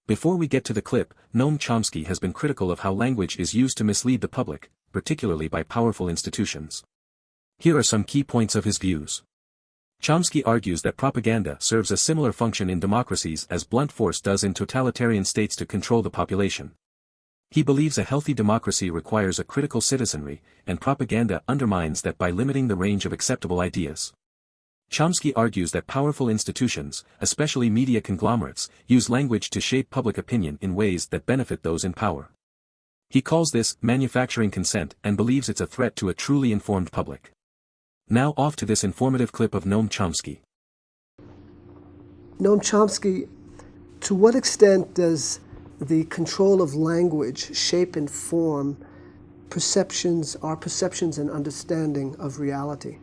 Before we get to the clip, Noam Chomsky has been critical of how language is used to mislead the public, particularly by powerful institutions. Here are some key points of his views. Chomsky argues that propaganda serves a similar function in democracies as blunt force does in totalitarian states to control the population. He believes a healthy democracy requires a critical citizenry, and propaganda undermines that by limiting the range of acceptable ideas. Chomsky argues that powerful institutions, especially media conglomerates, use language to shape public opinion in ways that benefit those in power. He calls this manufacturing consent and believes it's a threat to a truly informed public. Now off to this informative clip of Noam Chomsky. Noam Chomsky, to what extent does the control of language shape and form our perceptions and understanding of reality?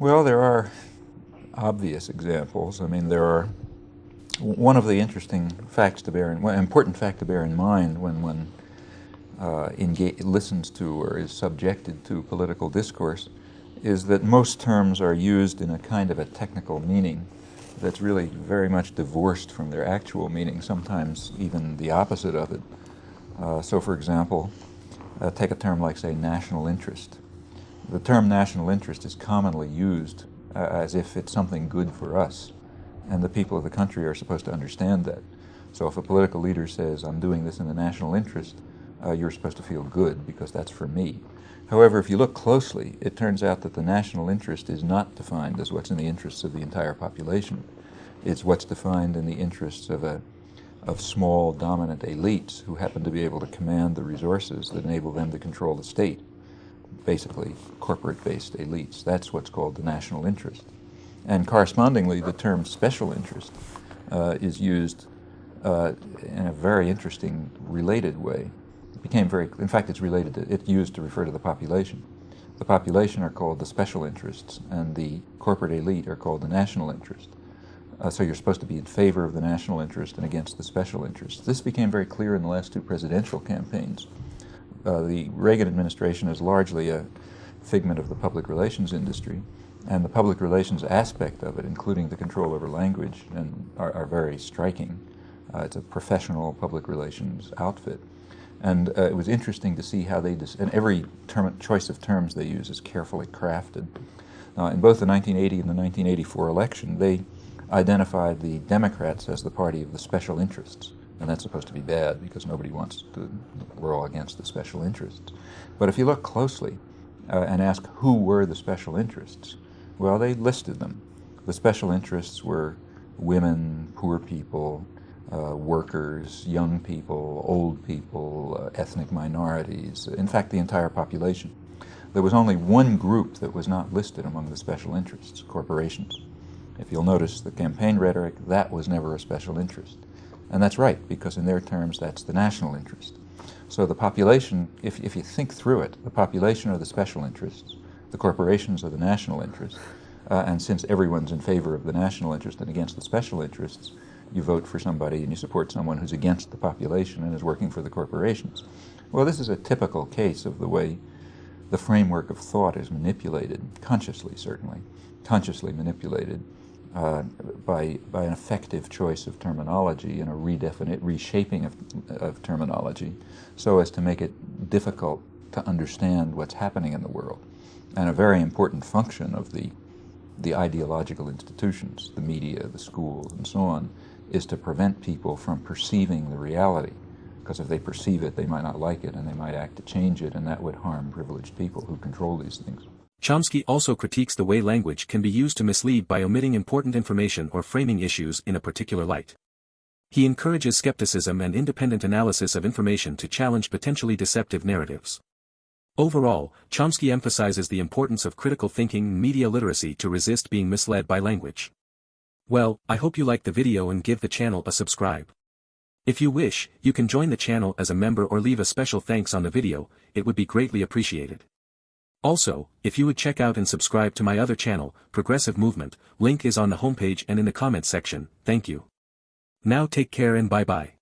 Well, there are obvious examples. I mean, there are one of the interesting facts to bear in, one important fact to bear in mind when one listens to or is subjected to political discourse is that most terms are used in a kind of a technical meaning that's really very much divorced from their actual meaning, sometimes even the opposite of it. So for example, take a term like, say, national interest. The term national interest is commonly used as if it's something good for us, and the people of the country are supposed to understand that. So if a political leader says, I'm doing this in the national interest, you're supposed to feel good because that's for me. However, if you look closely, it turns out that the national interest is not defined as what's in the interests of the entire population. It's what's defined in the interests of small, dominant elites who happen to be able to command the resources that enable them to control the state. Basically, corporate-based elites. That's what's called the national interest. And correspondingly, the term special interest is used in a very interesting, related way. In fact, it's used to refer to the population. The population are called the special interests, and the corporate elite are called the national interest. So you're supposed to be in favor of the national interest and against the special interest. This became very clear in the last two presidential campaigns. The Reagan administration is largely a figment of the public relations industry, and the public relations aspect of it, including the control over language, are very striking. It's a professional public relations outfit. And it was interesting to see how and every choice of terms they use is carefully crafted. In both the 1980 and the 1984 election, they identified the Democrats as the party of the special interests. And that's supposed to be bad because we're all against the special interests. But if you look closely and ask who were the special interests, well, they listed them. The special interests were women, poor people, workers, young people, old people, ethnic minorities, in fact, the entire population. There was only one group that was not listed among the special interests, corporations. If you'll notice the campaign rhetoric, that was never a special interest. And that's right, because in their terms, that's the national interest. So the population, if you think through it, the population are the special interests, the corporations are the national interests, and since everyone's in favor of the national interest and against the special interests, you vote for somebody and you support someone who's against the population and is working for the corporations. Well, this is a typical case of the way the framework of thought is manipulated, consciously certainly, consciously manipulated by an effective choice of terminology and a reshaping of terminology so as to make it difficult to understand what's happening in the world. And a very important function of the ideological institutions, the media, the schools, and so on, is to prevent people from perceiving the reality. Because if they perceive it, they might not like it, and they might act to change it, and that would harm privileged people who control these things. Chomsky also critiques the way language can be used to mislead by omitting important information or framing issues in a particular light. He encourages skepticism and independent analysis of information to challenge potentially deceptive narratives. Overall, Chomsky emphasizes the importance of critical thinking and media literacy to resist being misled by language. Well, I hope you liked the video and give the channel a subscribe. If you wish, you can join the channel as a member or leave a special thanks on the video, it would be greatly appreciated. Also, if you would check out and subscribe to my other channel, Progressive Movement, link is on the homepage and in the comments section. Thank you. Now take care and bye-bye.